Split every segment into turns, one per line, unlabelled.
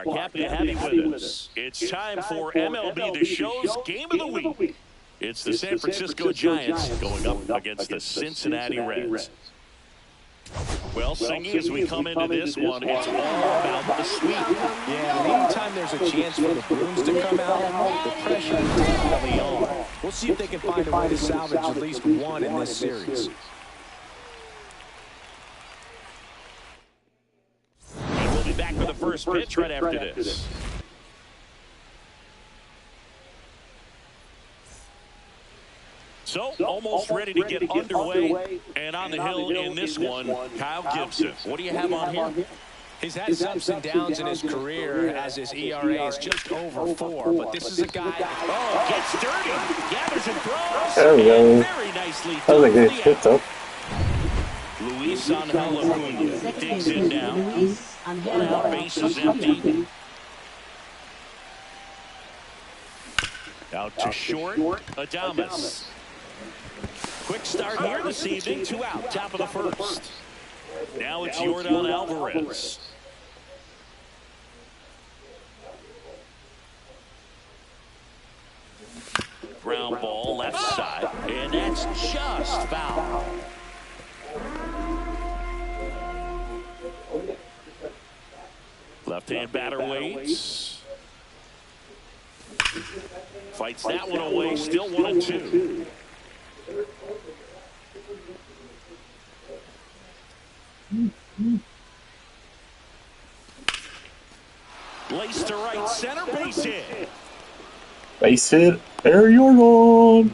Clark. Happy to have you with us. It's time for MLB The Show's Game of the Week. It's the San Francisco Giants going up against the Cincinnati Reds. Well, Singy, as we come into this one, it's all about the sweep.
Yeah, and anytime there's a chance for the Bruins to come out, the pressure is definitely on. We'll see if they can find a way to salvage at least one in this series.
And we'll be back with the first pitch right after this. So, almost ready to get underway, and on the hill in this one, Kyle Gibson. What do you have on him?
He's had his ups and downs in his career as his ERA is just over 4, but this is a guy
that gets dirty, gathers and throws.
There we go.
Very nicely
That was a good hit, though.
Luis Angel Acuna digs in now. One out, base is empty. Out to short, Adames. Quick start here this evening, 2 out, top of the first. Now it's Yordan Alvarez. Ground ball left side, and that's just foul. Left-hand batter waits. Fights that one away, still 1-2. Lace to right center, base hit.
Base hit, there you're on.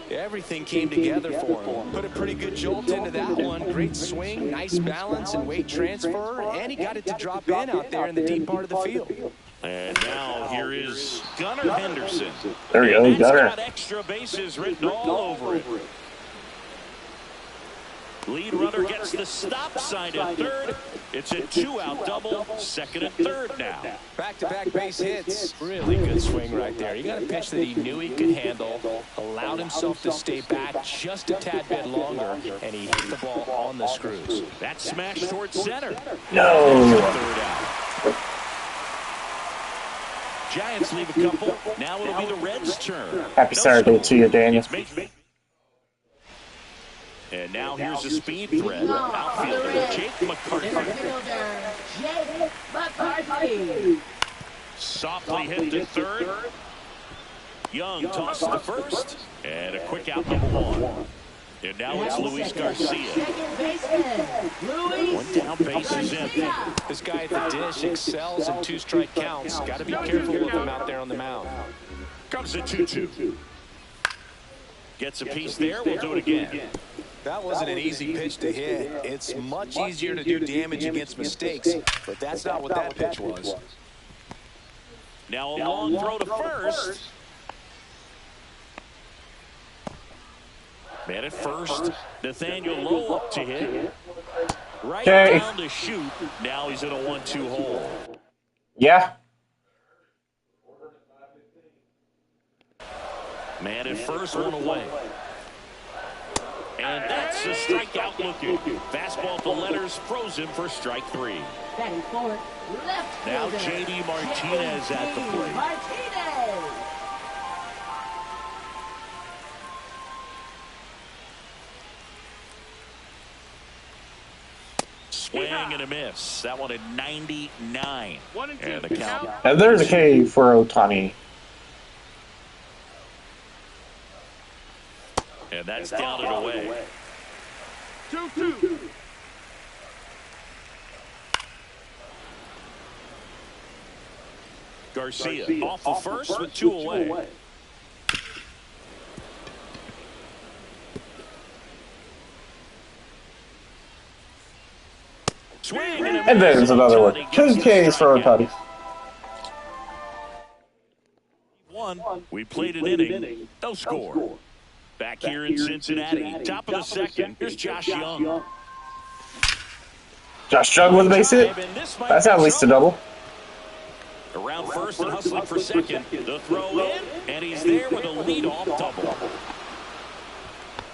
Everything came together for him. Put a pretty good jolt into that one. Great swing, nice balance and weight transfer, and he got it to drop in out there in the deep part of the field.
And now here is Gunnar Henderson.
There we go, Gunnar.
Got extra bases written all over it. Lead runner gets the stop sign at third. It's a 2-out double, second and third now.
Back-to-back base hits. Really good swing right there. He got a pitch that he knew he could handle, allowed himself to stay back just a tad bit longer, and he hit the ball on the screws.
That smash towards center.
No.
Third out. Giants leave a couple. Now it'll be the Reds' turn.
Happy Saturday to you, Daniel.
And now here's a speed threat. Outfielder Jake McCarthy. Softly hit to third. Young toss to first. And a quick out number 1. And now it's Luis Garcia. One down, base is empty.
This guy at the dish excels in 2-strike counts. Got to be careful with him out there on the mound.
Comes a 2-2. Gets a piece there. We'll do it again.
That wasn't an easy pitch to hit. It's much easier to do damage against mistakes, but that's not what that pitch was.
Now a long throw to first. Man at first, Nathaniel Lowe up to hit. Right down to shoot. Now he's in a 1-2 hole.
Yeah.
Man at first, one away. And that's a strikeout looking. Fastball to letters, frozen for strike 3. Now J.D. Martinez at the plate. Swing and a miss. That one at 99. And the count.
And there's a K for Ohtani.
And that's down and away.
2-2.
Garcia off the first with 2 away. Swing
and there's another one. 2 Ks for Ohtani.
We played an inning. No score. Back here in Cincinnati, top of the second, here's Josh Young.
Josh Young with a base hit. That's at least a double.
Around first and hustling for second. The throw in, and he's there with a leadoff double.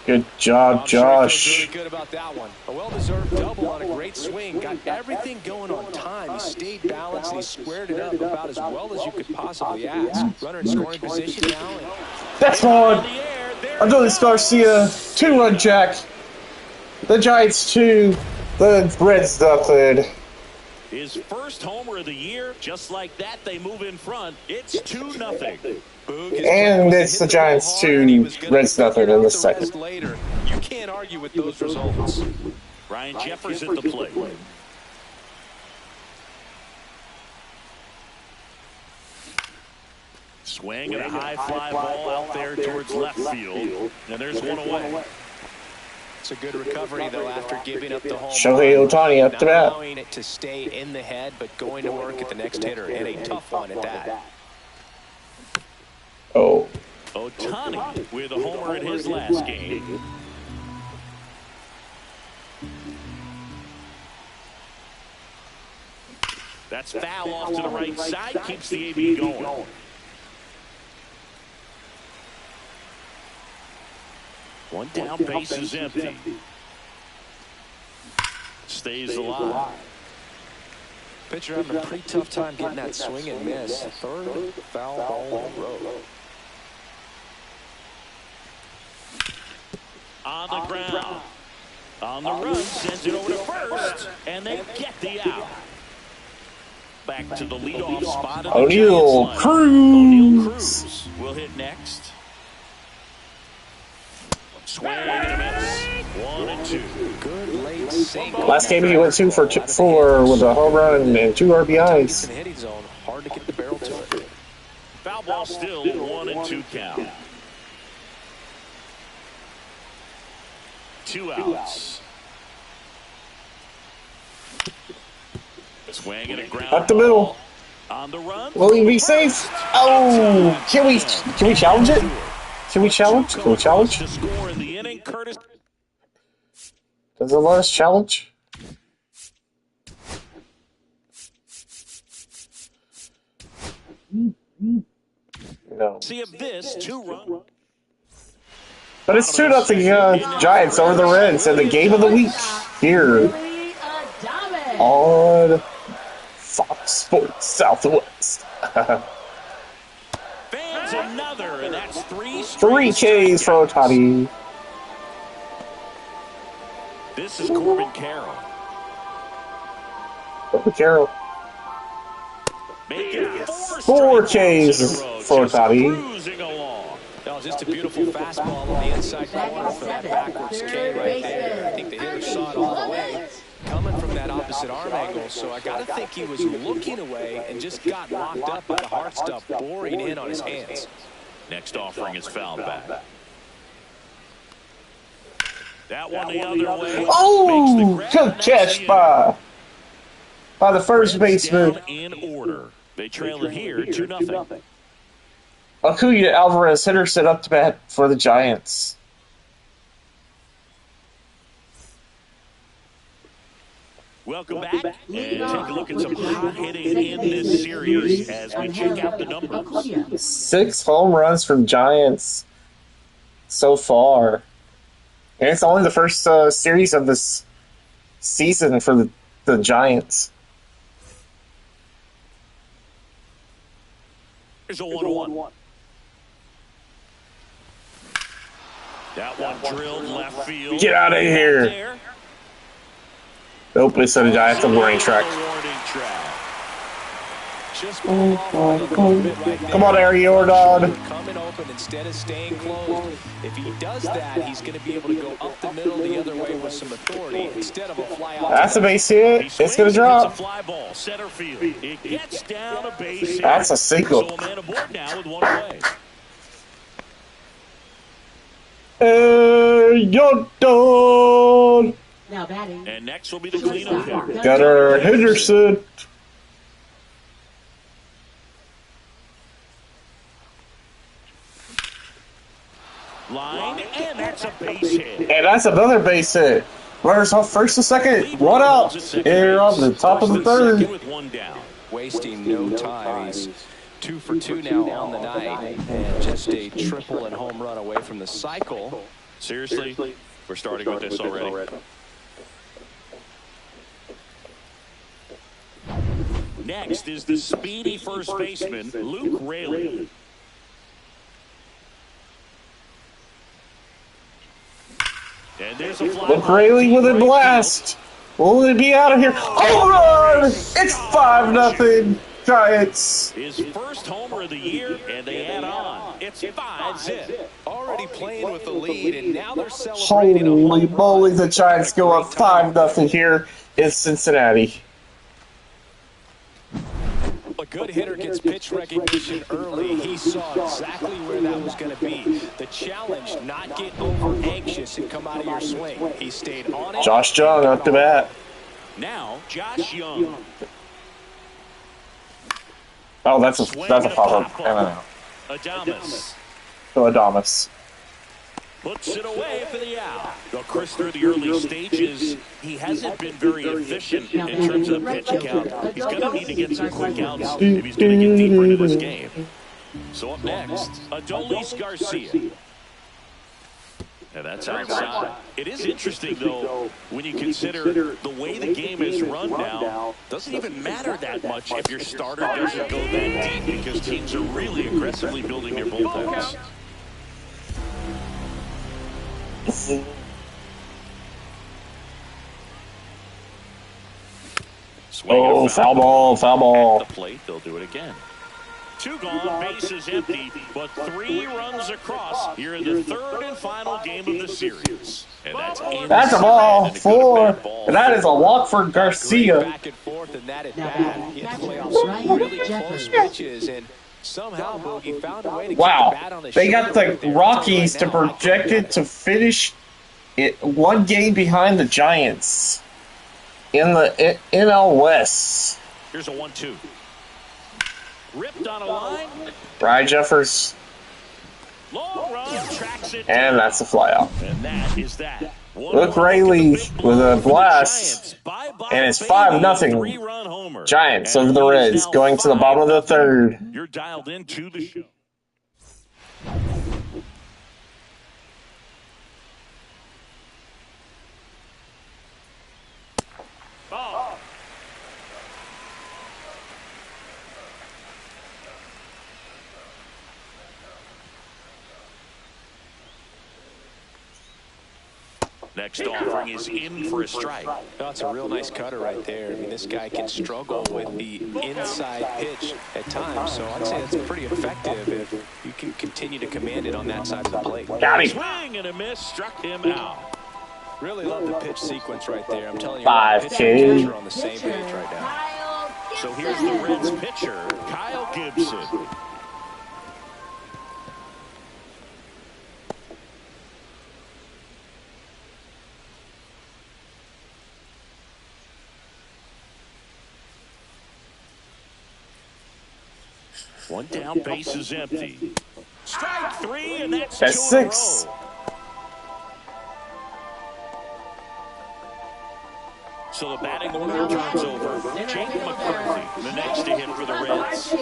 Good job,
I'm sure he feels
Josh.
really good about that one. A well-deserved double on a great swing. Got everything going on time. He stayed balanced and he squared it up about as well as you could possibly ask. Runner in scoring position now. And
That's one. Adolis Garcia, 2-run jack. The Giants 2, the Reds nothing.
His first homer of the year, just like that, they move in front. It's 2-0.
And it's the Giants 2, Reds nothing in the second.
Later. You can't argue with those results.
Ryan Jeffers at the plate. Swing and a high fly ball out there towards left field. And there's one away.
It's a good recovery, though, after giving up the home
Shohei
run.
Ohtani up to
Not
bat.
allowing it to stay in the head, but going to work at the next hitter, and a tough one at that.
Oh.
Ohtani with a homer in his last game. That's foul off to the right side. Keeps the AB going. One down, base is empty. Stays alive.
Pitcher having a pretty tough time getting that swing and miss. Third foul ball in a row.
On the ground. On the run, sends it over to first, and they get the out. Back to the leadoff spot.
O'Neal
Cruz will hit next. Swing and a miss. 1-2.
Good late single.
Last game he went 2 for 4 with a home run and 2 RBIs.
In the hitting zone, hard to get the barrel to it.
Foul ball still 1-2 count. 2 outs. Swing and a ground
Up the middle.
on the run.
Will he be safe? Oh, can we challenge it? Can we challenge? Can we challenge?
To score in the inning, Curtis.
Does it let us challenge? No.
See if this 2-run.
But it's 2-0 Giants over the Reds in the game of the week here on Fox Sports Southwest.
Fans another, and that's 3
Ks for Ohtani.
This is Corbin Carroll.
Corbin Carroll.
Making
4 Ks for Ohtani.
Cruising along.
No, just a beautiful fastball on the inside corner for that backwards K right there. I think the hitter saw it all the way, coming from that opposite arm angle. So I got to think he was looking away and just got locked up by the hard stuff boring in on his hands.
Next offering is fouled back. That one the other way.
Oh, good catch by the first baseman.
In order. They trail it here 2-0.
Acuña Alvarez hitter set up to bat for the Giants.
Welcome back, and take a look at some hot hitting in this series as we check out the numbers.
6 home runs from Giants so far. And it's only the first series of this season for the Giants.
Here's a 1-1. That one drilled left field.
Get out of here. Nope, they said the Giants on the warning track. Come on, Ariordon.
Coming open instead of staying closed. If he does that, he's going to be able to go up the middle the other way with some authority instead of a fly out.
That's a base hit. It's going to drop.
It's a fly ball, center field. It gets down a base hit.
That's a single.
So a man aboard now with 1 away.
Ariordon.
Now batting.
And next will be the cleanup hitter.
Gunnar Henderson.
Line, and that's a base hit.
And that's another base hit. Runners off first and second. 1 out. Here on the top of the third.
With 1 down.
Wasting no time. He's 2 for 2 now on the night. And just a triple and home run away from the cycle.
Seriously? We're starting with this already. Next is the speedy first baseman, Luke Raley. And there's a fly.
Luke Raley with a blast. Will it be out of here? Home run! It's 5-0 Giants.
His first homer of the year, and they add on. It's 5-zip.
Already playing with the lead, and now they're celebrating.
Holy moly, the Giants go up 5-0 here in Cincinnati.
A good hitter gets pitch recognition early. He saw exactly where that was going to be. The challenge, not get over anxious and come out of your swing. He stayed on it.
Josh Young up to bat.
Now, Josh Young.
Oh, that's a pop-up. I don't know.
Adames
So Adames.
puts it away for the out. Though Chris, through the early stages, he hasn't been very efficient in terms of the pitch count. He's going to need to get some quick outs if he's going to get deeper into this game. So up next, Adolis Garcia. And that's outside. It is interesting, though, when you consider the way the game is run now, doesn't even matter that much if your starter doesn't go that deep because teams are really aggressively building their bullpens.
Oh, foul ball.
At the plate, they'll do it again. 2 gone, bases empty, but 3 runs across here in the third and final game of the series. And
that's a ball. 4. And that is a walk for Garcia.
Back and forth, and that at bat. He had to play off some really close pitches, and somehow Bogey found a way to keep the bat on the
They got the Rockies to project it to finish it 1 game behind the Giants in the NL West.
Here's a 1-2. Ripped on a line.
Brian Jeffers.
Long run, tracks it.
And that's a flyout.
And that is that.
Luke Raley with a blast. And it's 5-0. Giants over the Reds going to the bottom of the third.
You're dialed into the show. Next offering is in for a strike.
That's a real nice cutter right there. I mean, this guy can struggle with the inside pitch at times, so I'd say that's pretty effective if you can continue to command it on that side of the plate.
Got him.
Swing and a miss, struck him out.
Really love the pitch sequence right there. I'm telling you,
5-2.
pitcher on the same page right now.
So here's the Reds pitcher, Kyle Gibson. One down, base is empty. Strike 3, and that's 2 in a
6.
row. So the batting order turns over. Jake McCarthy, the next to hit for the Reds.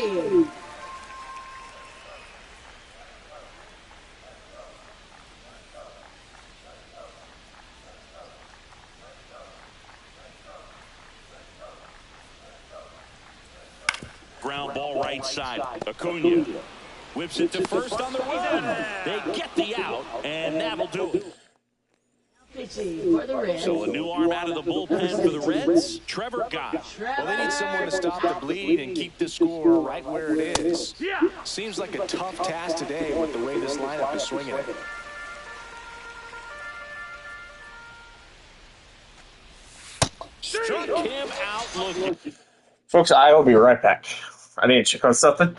Ground ball right side. Acuna whips it to first on the run. They get the out, and that'll do it. So a new arm out of the bullpen for the Reds, Trevor Gott.
Well, they need someone to stop the bleed and keep the score right where it is. Seems like a tough task today with the way this lineup is swinging it.
Struck him out looking.
Folks, I will be right back. I need to check on something.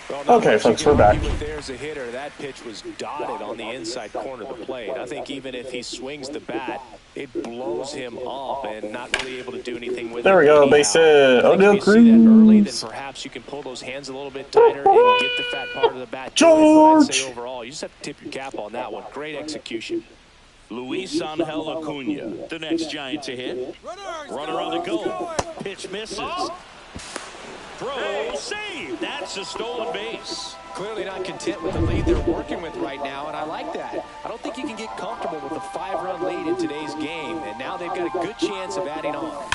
Well,
Okay, folks, we're back.
There's a hitter. That pitch was dotted on the inside corner of the plate. I think even if he swings the bat, it blows him up and not really able to do anything with it.
There we go, base hit. O'Neal Cruz.
Early, then perhaps you can pull those hands a little bit tighter and get the fat part of the bat.
George!
I'd say overall, you just have to tip your cap on that one. Great execution.
Luis Angel Acuna, the next Giant to hit. Runner on the go. Pitch misses. Throw, save. That's a stolen base.
Clearly not content with the lead they're working with right now, and I like that. I don't think you can get comfortable with a 5-run lead in today's game, and now they've got a good chance of adding on.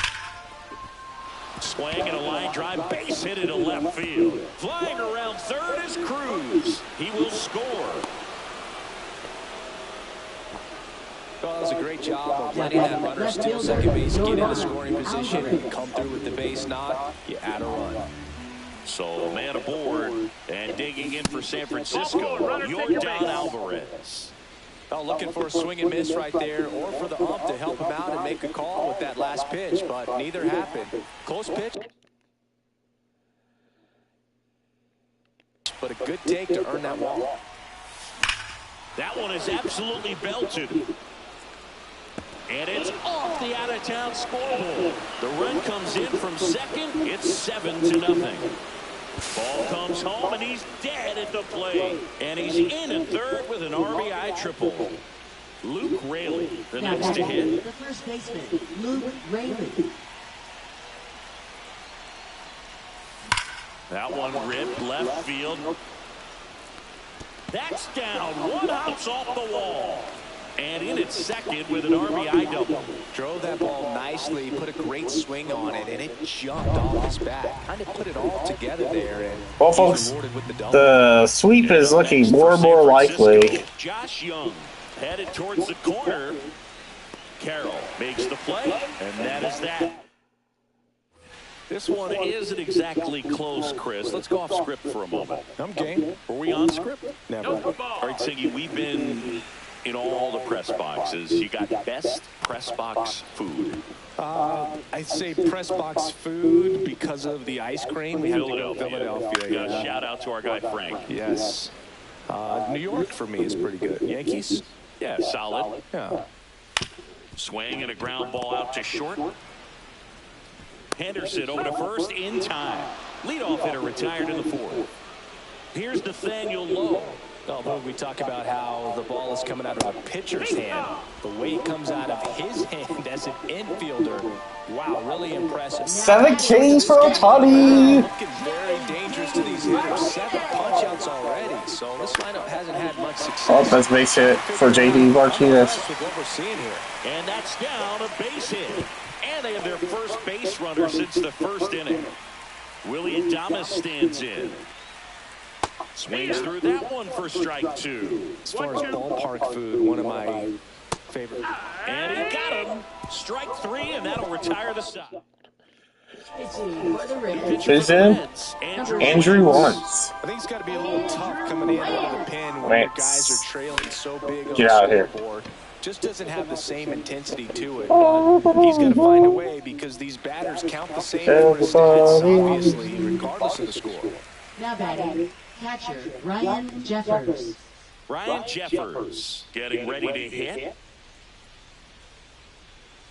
Swing and a line drive, base hit into left field. Flying around third is Cruz. He will score.
Well, that was a great job of letting that runner steal second base, get in a scoring position, and come through with the base knock. You add a run.
So man aboard and digging in for San Francisco, Yordan Alvarez.
Oh, looking for a swing and miss right there, or for the ump to help him out and make a call with that last pitch, but neither happened. Close pitch, but a good take to earn that walk.
That one is absolutely belted. And it's off the out-of-town scoreboard. The run comes in from second. It's 7-0. Ball comes home, and he's dead at the plate. And he's in at third with an RBI triple. Luke Raley, the next to hit.
The first baseman, Luke Raley.
That one ripped left field. That's down. One hops off the wall. And in at second with an RBI double.
Drove that ball nicely, put a great swing on it, and it jumped off his bat. Kind of put it all together there. And
well, folks, the sweep is looking more and more likely.
Josh Young headed towards the corner. Carroll makes the play, and that is that. This one isn't exactly close, Chris. Let's go off script for a moment.
I'm game.
Were we on script?
Never.
All right, Siggy, we've been in all the press boxes. You got best press box food.
I'd say press box food because of the ice cream. We have to go Philadelphia.
Yeah. Shout out to our guy Frank.
Yes. New York for me is pretty good. Yankees?
Yeah, solid.
Yeah.
Swing and a ground ball out to short. Henderson over to first in time. Leadoff hitter retired in the fourth. Here's Nathaniel Lowe.
Although we talk about how the ball is coming out of a pitcher's hand, the way it comes out of his hand as an infielder, wow, really impressive.
7 Ks for Ohtani.
Looking very dangerous to these hitters. 7 punch-outs already, so this lineup hasn't had much success.
Oh, that's base hit for J.D. Martinez.
With what we're seeing here.
And that's down a base hit. And they have their first base runner since the first inning. Willie Adames stands in. Swings through that one for strike 2.
As far as ballpark food, one of my favorite.
And he got him. Strike 3, and that'll retire the side.
Who's in? Andrew Wantz.
I think it's got to be a little tough coming in out of the pen when your guys are trailing so big on
Get out of
the
here.
scoreboard. Just doesn't have the same intensity to it. But he's going to find a way because these batters count the same for his stats, obviously, regardless of the score.
Now batting, catcher Ryan Jeffers.
Ryan Jeffers getting ready to hit.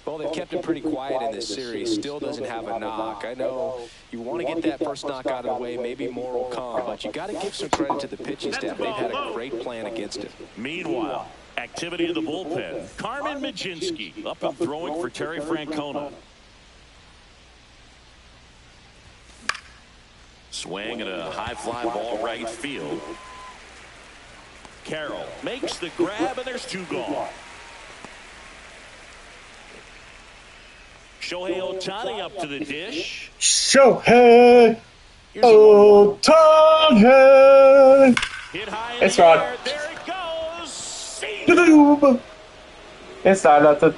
Well, they've kept him pretty quiet in this series. Still doesn't have a knock. I know you want to get that first knock out of the way. Maybe more will come. But you got to give some credit to the pitching staff. They've had a great plan against it.
Meanwhile, activity in the bullpen. Carmen Majinski up and throwing for Terry Francona. Swing and a high fly ball right field. Carroll makes the grab, and there's 2 gone. Shohei Ohtani up to the dish.
Shohei Ohtani.
Hit high in
It's
the
gone.
air. There it goes. See.
It's not nothing.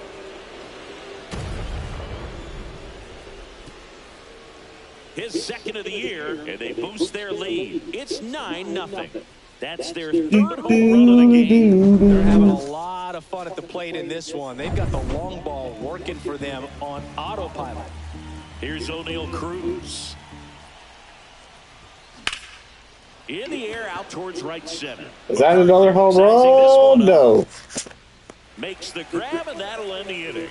His second of the year, and they boost their lead. It's 9-0. That's their 3rd home run of the game.
They're having a lot of fun at the plate in this one. They've got the long ball working for them on autopilot.
Here's O'Neal Cruz. In the air, out towards right center.
Is that another home run? No.
Makes the grab, and that'll end the inning.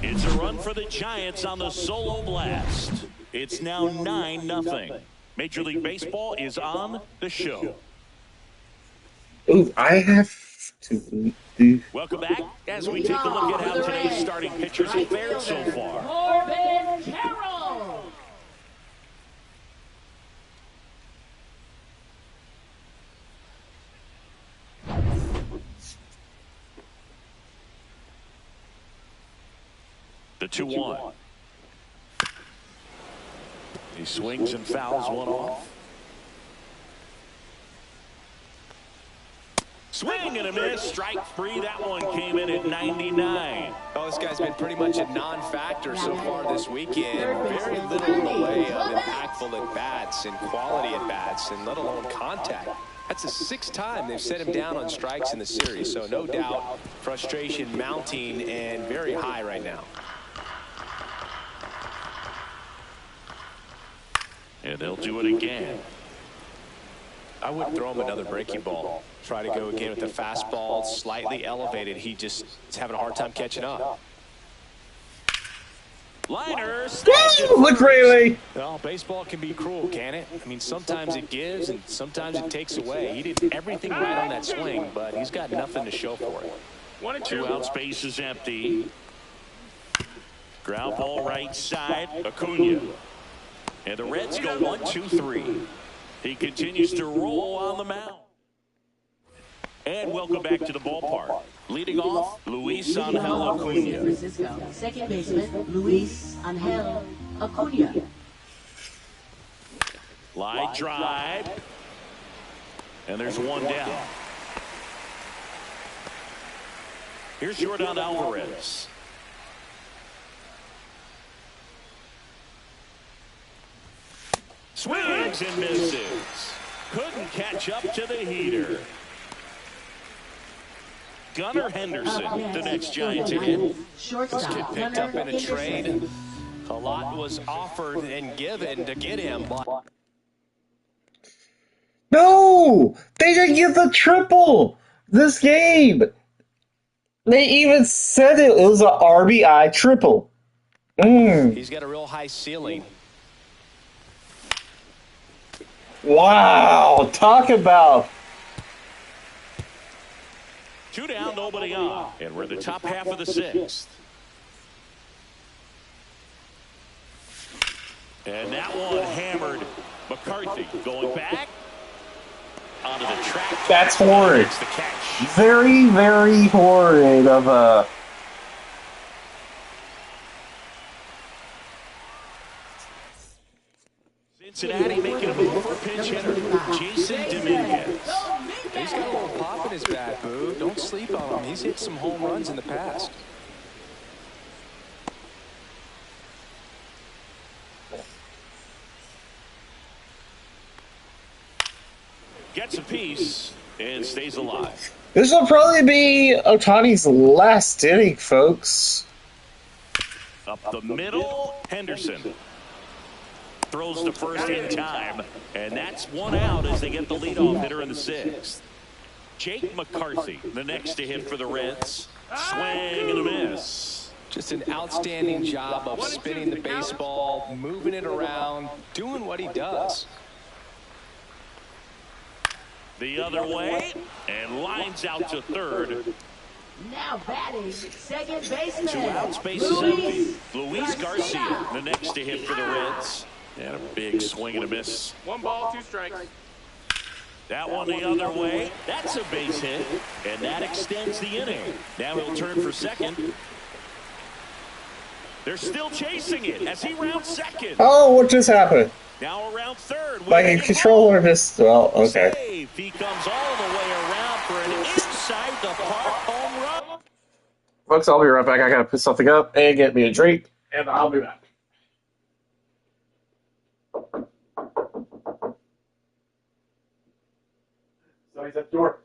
It's a run for the Giants on the solo blast. It's now 9-0. Major League Baseball is on the show.
Ooh, I have to do.
Welcome back as we take a look at how today's starting pitchers have fared so far.
Corbin Carroll.
The 2-1. He swings and fouls one off. Swing and a miss. Strike 3. That one came in at 99.
Oh, this guy's been pretty much a non-factor so far this weekend. Very little in the way of impactful at-bats and quality at-bats, and let alone contact. That's the 6th time they've set him down on strikes in the series, so no doubt frustration mounting and very high right now.
And they'll do it again.
I wouldn't throw him another breaking ball. Try to go again with the fastball slightly elevated. He just is having a hard time catching up.
Liners.
Look, Rayleigh.
Well, baseball can be cruel, can it? I mean, sometimes it gives and sometimes it takes away. He did everything right on that swing, but he's got nothing to show for it.
1 and 2 out. Space is empty. Ground ball right side. Acuna. And the Reds go 1-2-3. He continues to roll on the mound. And welcome back to the ballpark. Leading off, Luis Angel Acuna.
Francisco. Second baseman, Luis Angel Acuna.
Line drive. And there's one down. Here's Jordan Alvarez. Swings and misses. Couldn't catch up to the heater. Gunnar Henderson, the next Giant to hit.
This kid picked up in a trade. A lot was offered and given to get him, but
No! They didn't get the triple this game. They even said it was an RBI triple.
he's got a real high ceiling.
Wow, talk about
2 down, nobody on. And we're in the top half of the 6th. And that one hammered. McCarthy going back onto the track.
That's horrid.
It's the catch.
Very, very horrid of a.
Cincinnati making a move for pinch hitter, Jason Dominguez.
He's got a little pop in his bat, Boo. Don't sleep on him. He's hit some home runs in the past.
Gets a piece and stays alive.
This will probably be Ohtani's last inning, folks.
Up the middle, Henderson throws to first in time, and that's one out as they get the leadoff hitter in the 6th. Jake McCarthy, the next to hit for the Reds. Swing and a miss.
Just an outstanding job of spinning the baseball, moving it around, doing what he does.
The other way, and lines out to third.
Now batting, second baseman.
2 outs, base is empty. Luis Garcia, the next to hit for the Reds. And a big swing and a miss.
1 ball, 2 strikes.
That one the other way. That's a base hit, and that extends the inning. Now he'll turn for second. They're still chasing it as he rounds second.
Oh, what just happened?
Now around third.
My controller missed. Well, okay.
Save. He comes all the way around for an inside the park home run.
Folks, I'll be right back. I gotta put something up and get me a drink, and I'll be back. Somebody's at the door.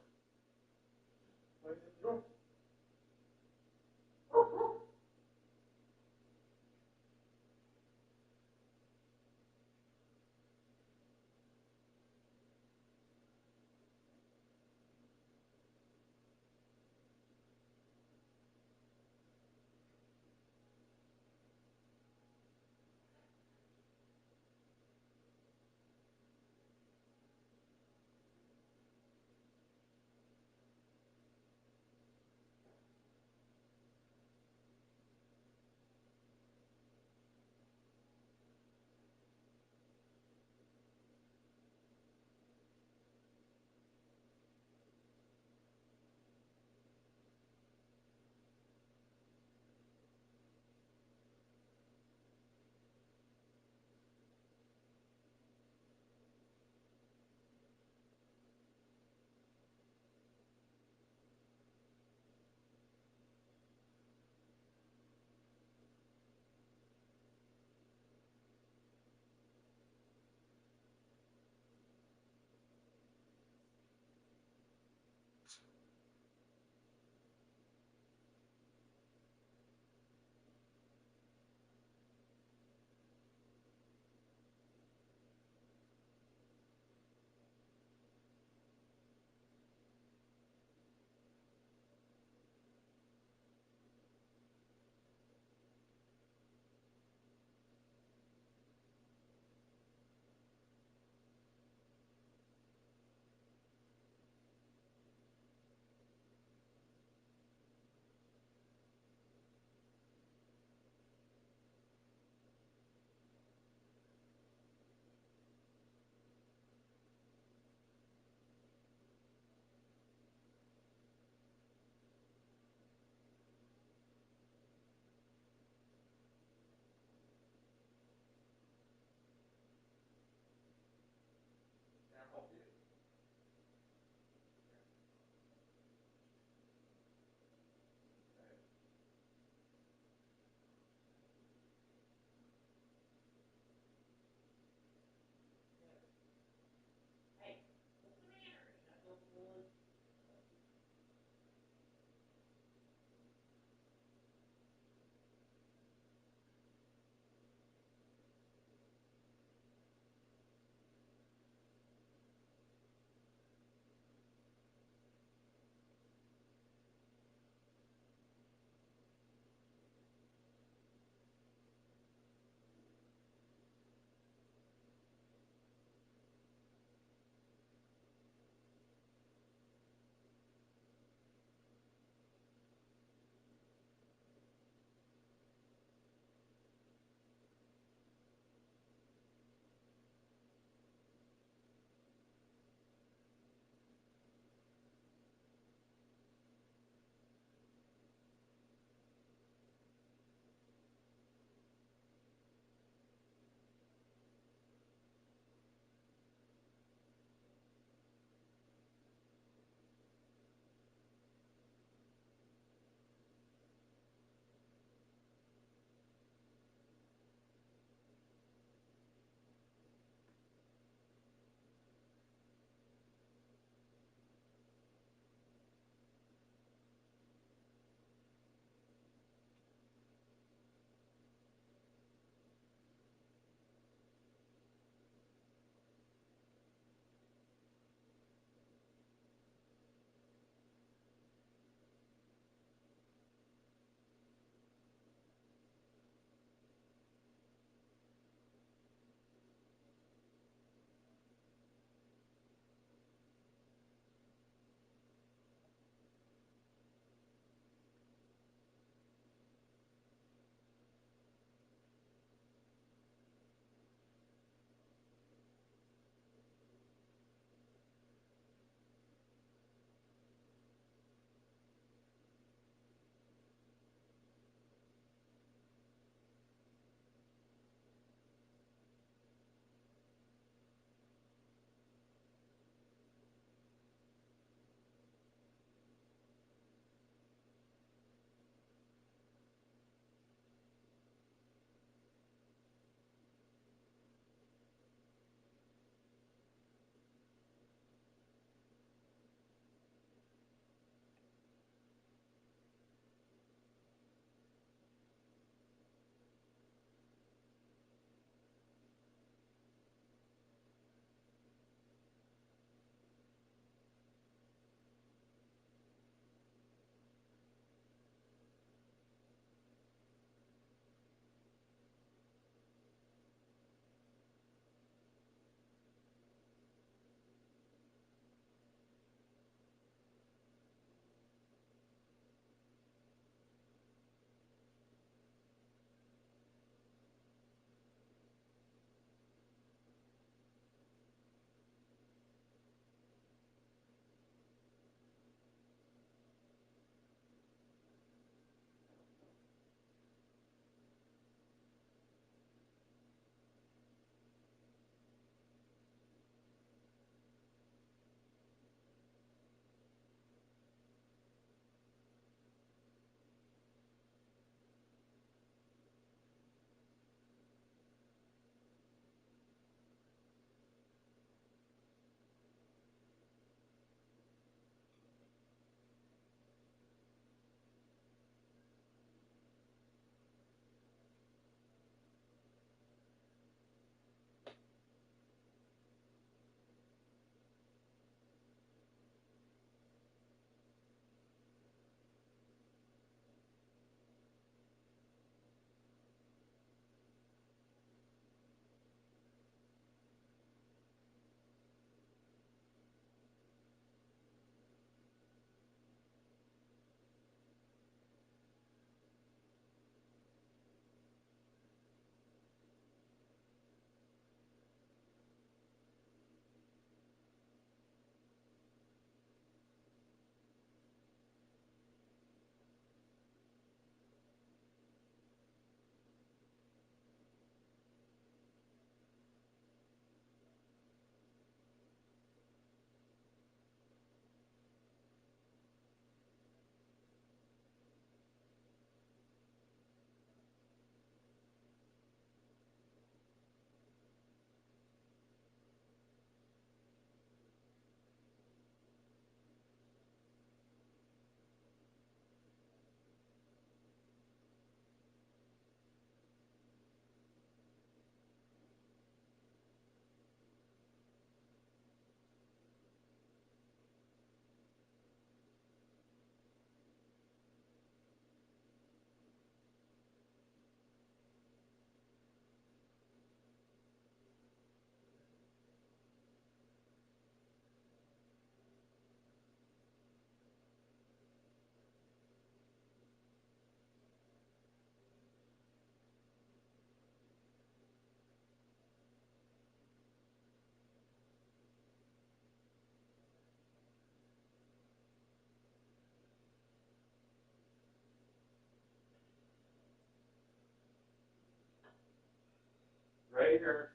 Rager.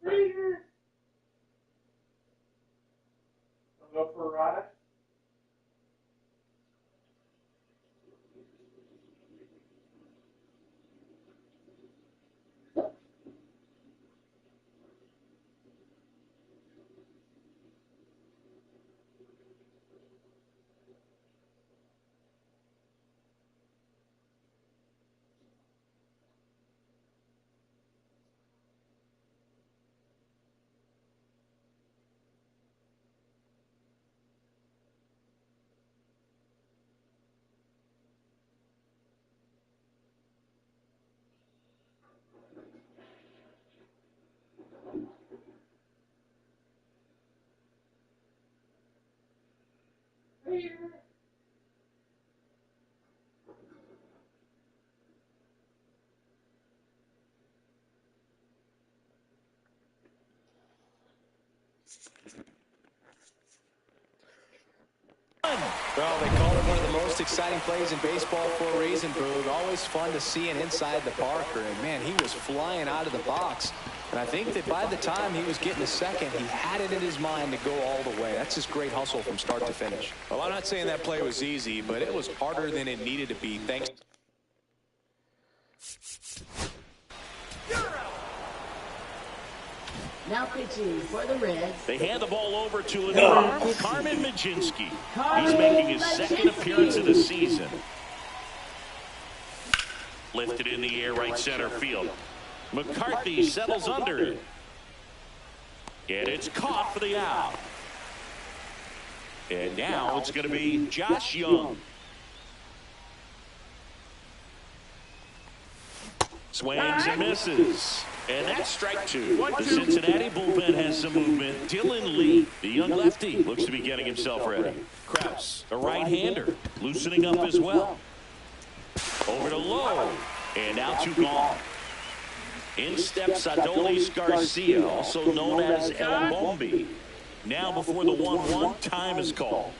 Rager. Go for a ride.
Well, they call it one of the most exciting plays in baseball for a reason, Boog. Always fun to see an inside the Parker. And, man, he was flying out of the box. And I think that by the time he was getting a second, he had it in his mind to go all the way. That's just great hustle from start to finish. Well, I'm not saying that play was easy, but it was harder than it needed to be. Thanks.
Now pitching for the Reds.
They hand the ball over to Lenore. Carmen Majinski. He's making his second appearance of the season. Lifted in the air, right center field. McCarthy settles under it. And it's caught for the out. And now it's going to be Josh Young. Swings and misses. And that's strike two. The Cincinnati bullpen has some movement. Dylan Lee, the young lefty, looks to be getting himself ready. Krause, a right-hander, loosening up as well. Over to Lowe. And now two gone. In steps Adolis Garcia, also known as El Bombi. Now before the 1-1, time is called.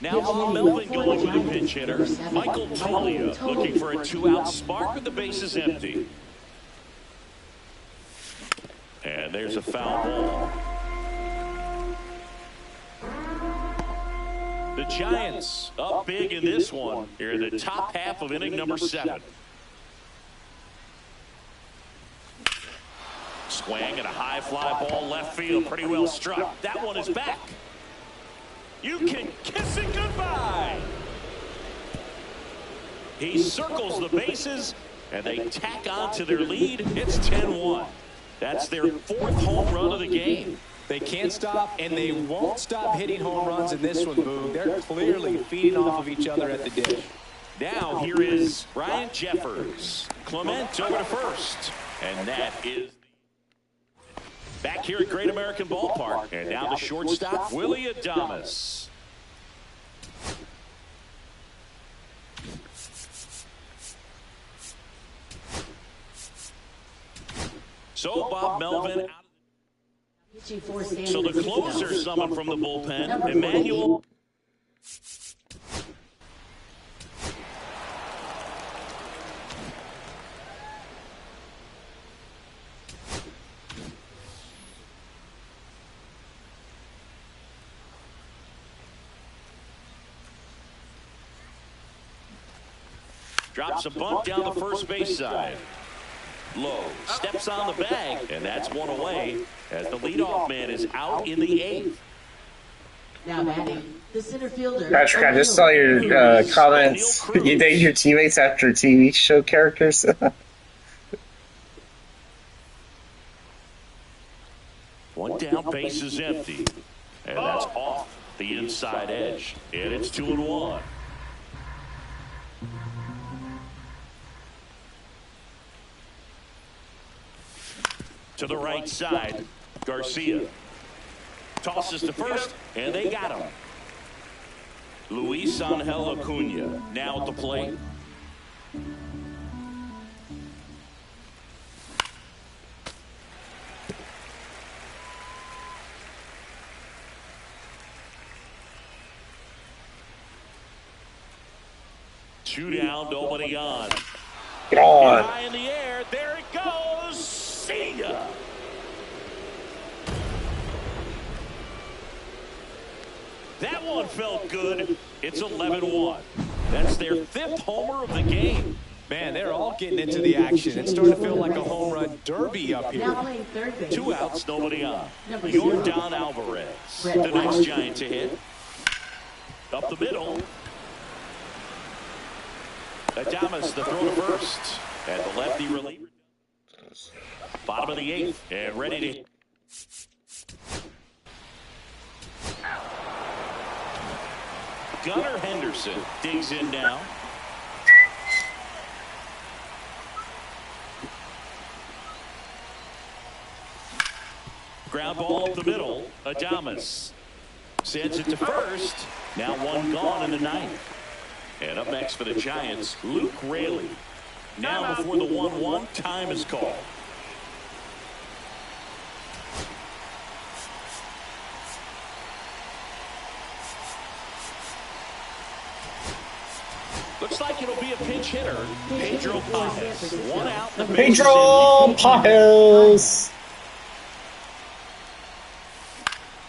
Now Bob Melvin going with the pinch hitter. Michael Toglia looking for a two-out spark with the bases empty. And there's a foul ball. The Giants up big in this one. Here in the top half of inning number 7. Swing and a high fly ball left field. Pretty well struck. That one is back. You can kiss it goodbye. He circles the bases, and they tack on to their lead. It's 10-1. That's their 4th home run of the game.
They can't stop, and they won't stop hitting home runs in this one, Boog. They're clearly feeding off of each other at the dish.
Now here is Ryan Jeffers. Clement over to first. And that is back here at Great American Ballpark. And now the shortstop, Willie Adames. So Bob Melvin out. So the closer summoned from the bullpen, Emmanuel. Drops a bunt down the first base side. Lowe steps on the bag, and that's one away as the leadoff man is out in the 8th.
Now batting, the center fielder.
Patrick, I just saw your comments. You name your teammates after TV show characters.
One down, base is empty. And that's off the inside edge. And it's 2-1. To the right side, Garcia tosses to first, and they got him. Luis Angel Acuna now at the plate. 2 down, nobody on.
Get on.
High in the air. There it goes. See ya. That one felt good. It's 11-1. That's their 5th homer of the game.
Man, they're all getting into the action. It's starting to feel like a home run derby up here.
Now playing third base.
2 outs, nobody on.
Number
Yordan Alvarez, the next Giant to hit. Up the middle. Adames, the throw to first. And the lefty reliever. Bottom of the 8th. And ready to... Gunnar Henderson digs in now. Ground ball up the middle. Adames sends it to first. Now 1 gone in the 9th. And up next for the Giants, Luke Raley. Now before the 1-1, time is called. Looks like it'll be a pinch hitter. Pedro Pages. 1 out. The
Pedro Pajes.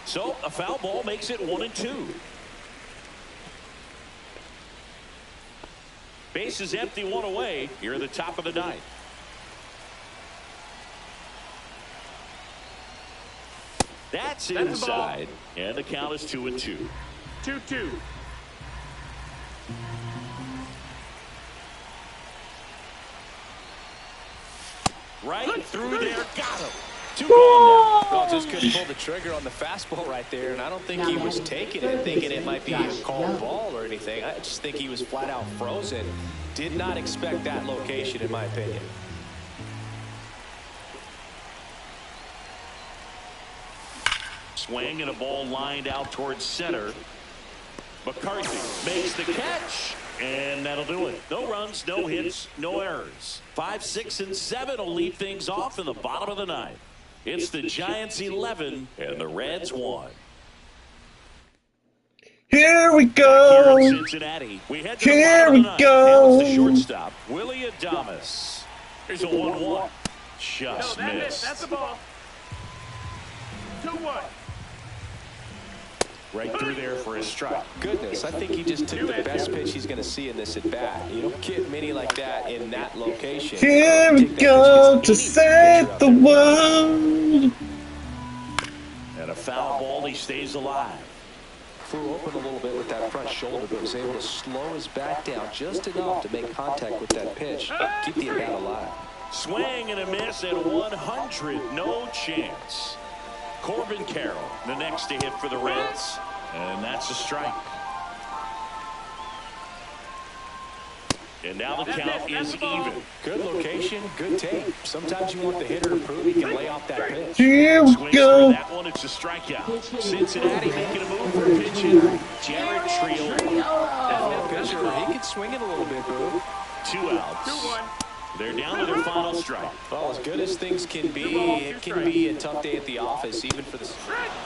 So a foul ball makes it 1-2. Base is empty, 1 away. Here at the top of the 9th. That's inside. And the count is 2-2.
2-2.
Right through there. Got him. 2 gone now.
Well, just couldn't pull the trigger on the fastball right there, and I don't think he was taking it, thinking it might be a called ball or anything. I just think he was flat out frozen. Did not expect that location, in my opinion.
Swing and a ball lined out towards center. McCarthy makes the catch, and that'll do it. No runs, no hits, no errors. 5, 6, and 7 will lead things off in the bottom of the 9th. It's the Giants 11 and the Reds 1.
Here we
Here
go.
in Cincinnati, we head to the
Here
bottom
we
of the 9th.
go.
Now it's the shortstop, Willie Adames. Here's a 1-1. Just
No, that hit.
missed.
That's the ball. 2-1.
Right through there for a strike.
Goodness, I think he just took the best pitch he's going to see in this at-bat. You don't get many like that in that location.
Here we go to set the world.
And a foul ball, he stays alive.
Flew open a little bit with that front shoulder, but was able to slow his back down just enough to make contact with that pitch. Keep the at-bat alive.
Swing and a miss at 100. No chance. Corbin Carroll, the next to hit for the Reds. And that's a strike. And now the count is even.
Good location, good take. Sometimes you want the hitter to prove he can lay off that pitch.
Here we
Swings for
go.
that one. It's a strikeout. Cincinnati making a move for a pinch hitter. Jared Triolo.
Oh, pitcher, he can swing it a little bit, Boo.
2 outs.
2-1.
They're down to their final strike.
Well, as good as things can be, it can be a tough day at the office, even for the...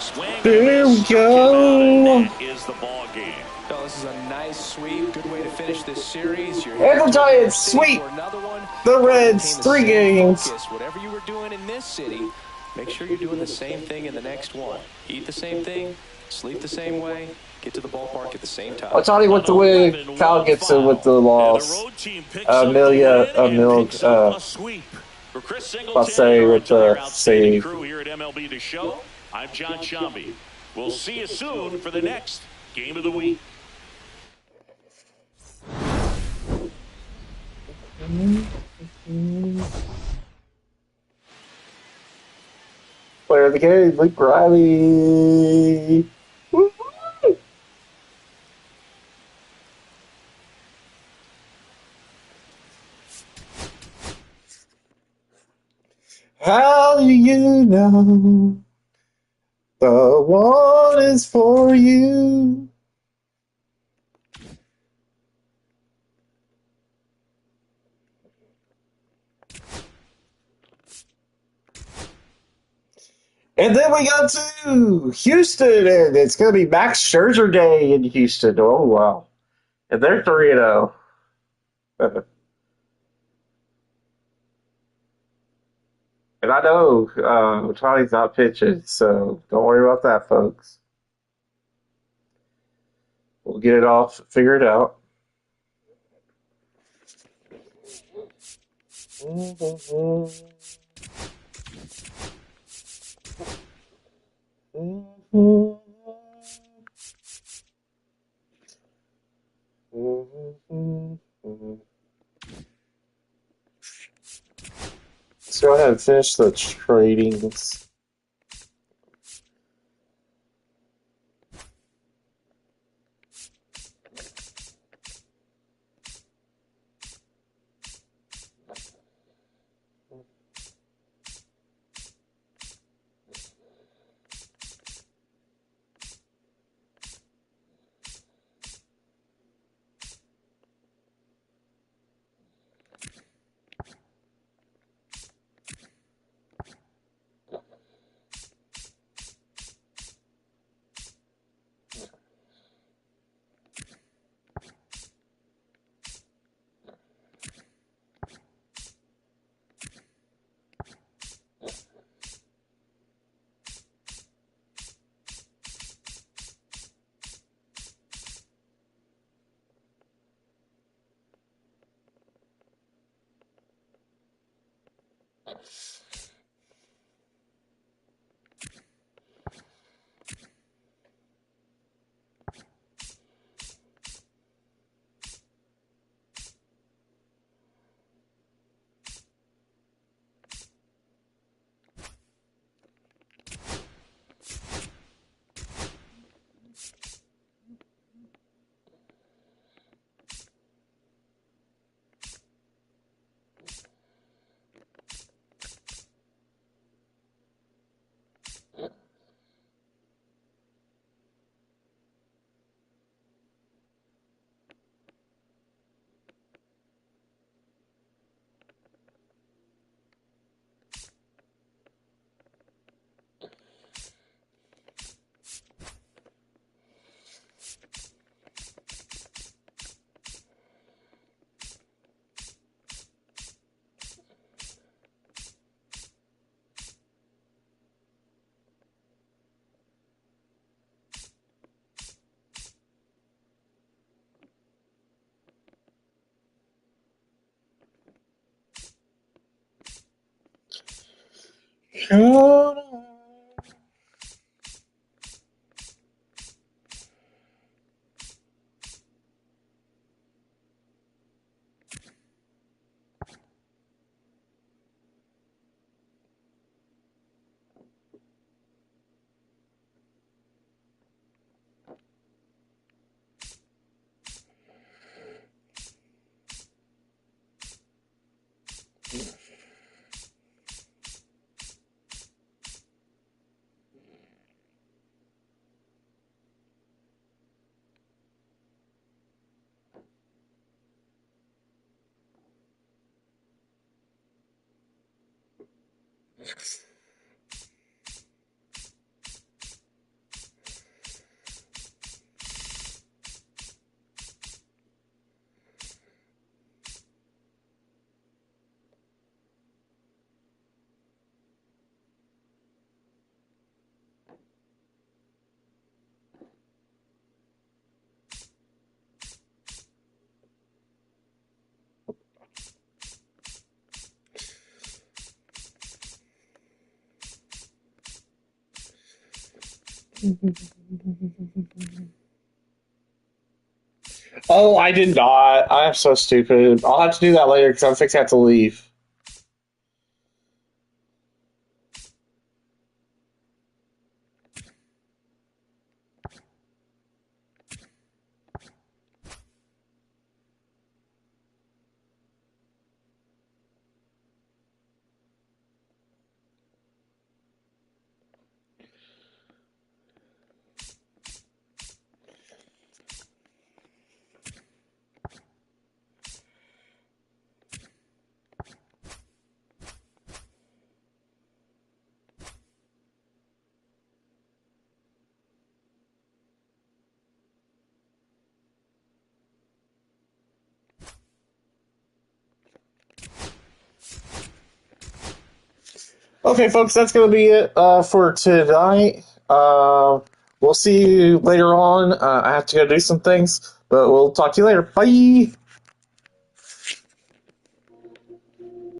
Swing.
There we go.
That is the ball game.
Well, this is a nice sweep. Good way to finish this series. You're
And the Giants sweep
for another one.
the Reds.
Maintain the
3
same
games.
focus. Whatever you were doing in this city, make sure you're doing the same thing in the next one. Eat the same thing, sleep the same way, get to the ballpark at the same time.
I'll tell you what the way Cal gets it with the loss. Amelia,
sweep. For Chris
I'll say with the save.
crew here at MLB The Show, I'm John Shambi. We'll see you soon for the next game of the week.
Player of the game, Luke Riley. Woo-hoo. How do you know the one is for you? And then we got to Houston, and it's going to be Max Scherzer Day in Houston. Oh, wow. And they're 3-0. And I know Tony's not pitching, so don't worry about that, folks. We'll get it all figured out. Let's go ahead and finish the tradings. Oh, I did not. I'm so stupid. I'll have to do that later because I'm fixing to have to leave. Okay, folks, that's going to be it for tonight. We'll see you later on. I have to go do some things, but we'll talk to you later. Bye!